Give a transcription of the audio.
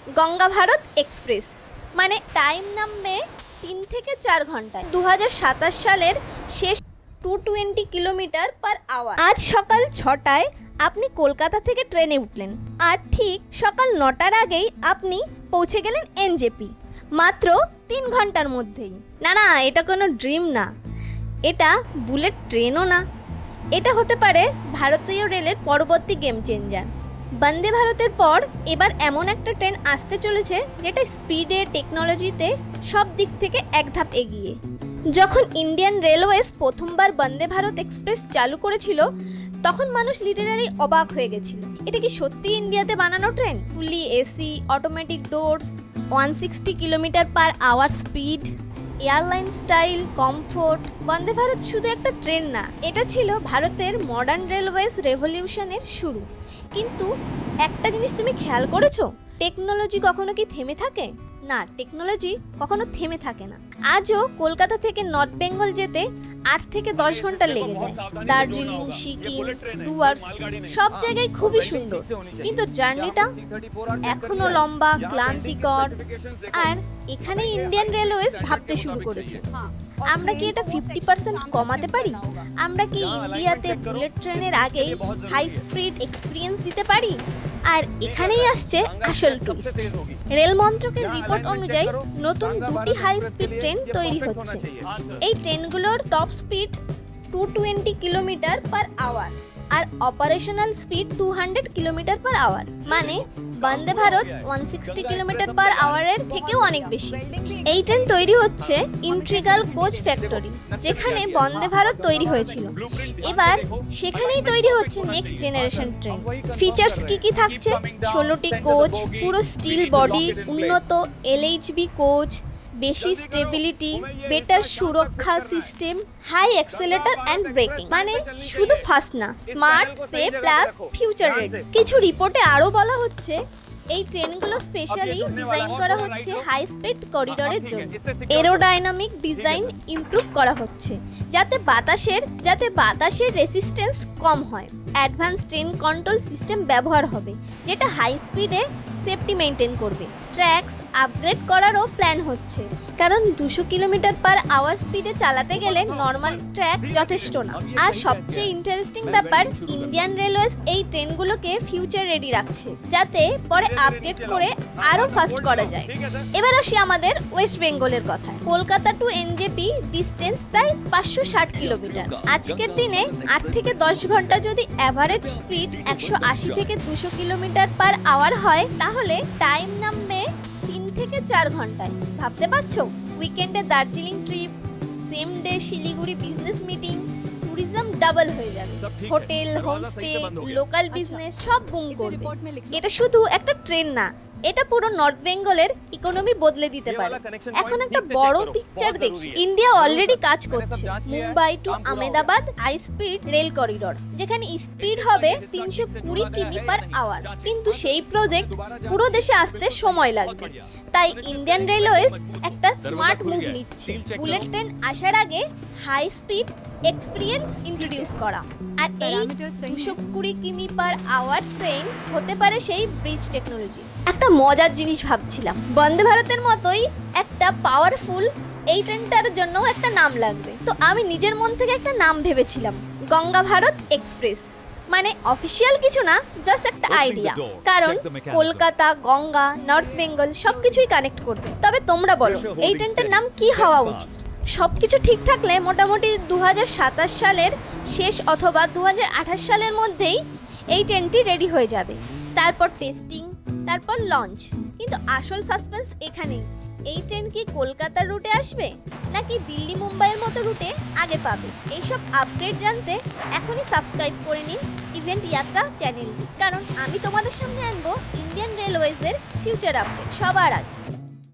Ganga Bharat express মানে time নামবে 3 থেকে 4 ঘন্টায়। 2027 সালের শেষ 220 কিলোমিটার পার আওয়ার। আজ সকাল 6টায় আপনি কলকাতা থেকে ট্রেনে উঠলেন, আর ঠিক সকাল 9টার আগেই আপনি পৌঁছে গেলেন এনজেপি, মাত্র 3 ঘন্টার মধ্যেই। না, এটা কোনো ড্রিম না, এটা বুলেট ট্রেনও না, এটা হতে পারে ভারতীয় রেলের পরবর্তী গেম চেঞ্জার। বন্দে ভারতের পর এবার এমন একটা ট্রেন আসতে চলেছে যেটা স্পিডে, টেকনোলজিতে সব দিক থেকে এক ধাপ এগিয়ে। যখন ইন্ডিয়ান রেলওয়েজ প্রথমবার বন্দে ভারত এক্সপ্রেস চালু করেছিল, তখন মানুষ লিটারালি অবাক হয়ে গেছিল। এটা কি সত্যি ইন্ডিয়াতে বানানো train? Fully AC, automatic doors, 160 kilometre per hour speed, airline style, comfort. Vande Bharat শুধু একটা ট্রেন না, এটা ছিল ভারতের মডার্ন রেলওয়েজ রেভলিউশনের শুরু। কিন্তু একটা জিনিস তুমি খেয়াল করেছো? টেকনোলজি কখনো কি থেমে থাকে? না, টেকনোলজি কখনো থেমে থাকে না। আজও কলকাতা থেকে নর্থ বেঙ্গল যেতে 8 থেকে 10 ঘন্টা লেগে যায়। দার্জিলিং, সিকিম, ডুয়ার্স সব জায়গায় খুবই সুন্দর, কিন্তু জার্নিটা এখনো লম্বা, ক্লান্তিকর। আর এখানে ইন্ডিয়ান রেলওয়েজ ভাবতে শুরু করেছে, আমরা কি এটা 50% কমাতে পারি? আমরা কি ইন্ডিয়াতে বুলেট ট্রেনের আগেই হাই স্পিড এক্সপিরিয়েন্স দিতে পারি? আর এখানেই আসছে আসল টুইস্ট। রেল মন্ত্রকের রিপোর্ট অনুযায়ী নতুন 2টি হাই স্পিড ট্রেন তৈরি হচ্ছে। এই ট্রেনগুলোর top speed 220 kilometre per hour আর operational speed 200 kilometre per hour. মানে বন্দে ভারত 160 কিলোমিটার পার আওয়ারের থেকেও অনেক বেশি। এই ট্রেন তৈরি হচ্ছে ইন্ট্রিগাল কোচ ফ্যাক্টরি, যেখানে বন্দে ভারত তৈরি হয়েছিল। এবার সেখানেই তৈরি হচ্ছে নেক্সট জেনারেশন ট্রেন। ফিচার্স কি থাকছে? 16টি কোচ, পুরো স্টিল বডি, উন্নত এলএইচবি কোচ, বেশি স্টেবিলিটি, বেটার সুরক্ষা system, high accelerator and braking. মানে শুধু ফাস্ট না, smart, safe plus future ready. কিছু রিপোর্টে আরও বলা হচ্ছে এই ট্রেনগুলো স্পেশালি ডিজাইন করা হচ্ছে হাই স্পিড করিডোরের জন্য। এরোডাইনামিক ডিজাইন ইমপ্রুভ করা হচ্ছে যাতে বাতাসের রেসিস্টেন্স কম হয়। অ্যাডভান্স ট্রেন কন্ট্রোল সিস্টেম ব্যবহার হবে, যেটা হাই স্পিডে সেফটি মেনটেন করবে। ট্র্যাকস আপগ্রেড করারও প্ল্যান হচ্ছে, কারণ 200 কিলোমিটার পার আওয়ার স্পিডে চালাতে গেলে নর্মাল ট্র্যাক যথেষ্ট না। আর সবচেয়ে ইন্টারেস্টিং ব্যাপার, ইন্ডিয়ান রেলওয়েজ এই ট্রেনগুলোকে ফিউচার রেডি রাখছে, যাতে পরে আপগ্রেড করে আরও ফাস্ট করা যায়। এবার আসি আমাদের ওয়েস্ট বেঙ্গলের কথা। কলকাতা টু এনজেপি ডিস্টেন্স প্রায় 560 কিলোমিটার। আজকের দিনে 8 থেকে 10 ঘন্টা যদি অ্যাভারেজ স্পিড 180 থেকে 200 কিলোমিটার পার আওয়ার হয়, তাহলে টাইম নামবে 3 থেকে 4 ঘন্টায়। ভাবতে পারছো? উইকেন্ডে Darjeeling trip, same day Siliguri business meeting, tourism double হয়ে যাবে। হোটেল, হোমস্টে, লোকাল বিজনেস সব বুম করবে। এটা শুধু একটা ট্রেন না, এটা পুরো নর্থ বেঙ্গলের ইকোনমি বদলে দিতে পারে। এখন একটা বড় পিকচার দেখি। ইন্ডিয়া অলরেডি কাজ করছে Mumbai to Ahmedabad high speed rail corridor, যেখানে স্পিড হবে 320 কিমি পার আওয়ার। কিন্তু সেই প্রজেক্ট পুরো দেশে আসতে সময় লাগবে। তাই ইন্ডিয়ান রেলওয়েজ একটা স্মার্ট মুভ নিচ্ছে, বুলেট ট্রেন আসার আগে হাই স্পিড এক্সপিরিয়েন্স ইন্ট্রোডিউস করা। আর এই 220 কিমি পার আওয়ার ট্রেন হতে পারে সেই ব্রিজ টেকনোলজি। একটা মজার জিনিস ভাবছিলাম, বন্দে ভারতের মতোই একটা পাওয়ারফুল এই ট্রেনটার জন্য একটা নাম লাগবে। তো আমি নিজের মন থেকে একটা নাম ভেবেছিলাম, গঙ্গা ভারত এক্সপ্রেস। মানে অফিসিয়াল কিছু না, জাস্ট একটা আইডিয়া। কারণ কলকাতা, গঙ্গা, নর্থ বেঙ্গল সবকিছুই কানেক্ট করবে। তবে তোমরা বলো, এই ট্রেনটার নাম কি হওয়া উচিত? সবকিছু ঠিক থাকলে মোটামুটি 2027 সালের শেষ অথবা 2028 সালের মধ্যেই এই ট্রেনটি রেডি হয়ে যাবে। তারপর টেস্টিং, তারপর লঞ্চ। কিন্তু আসল সাসপেন্স এখানেই, এই ট্রেন কি কলকাতার রুটে আসবে নাকি দিল্লি, মুম্বাইয়ের মতো রুটে আগে পাবে? এইসব আপডেট জানতে এখনই সাবস্ক্রাইব করে নিন ইভেন্ট যাত্রা চ্যানেলটি, কারণ আমি তোমাদের সামনে আনবো ইন্ডিয়ান রেলওয়েজের ফিউচার আপডেট সবার আগে।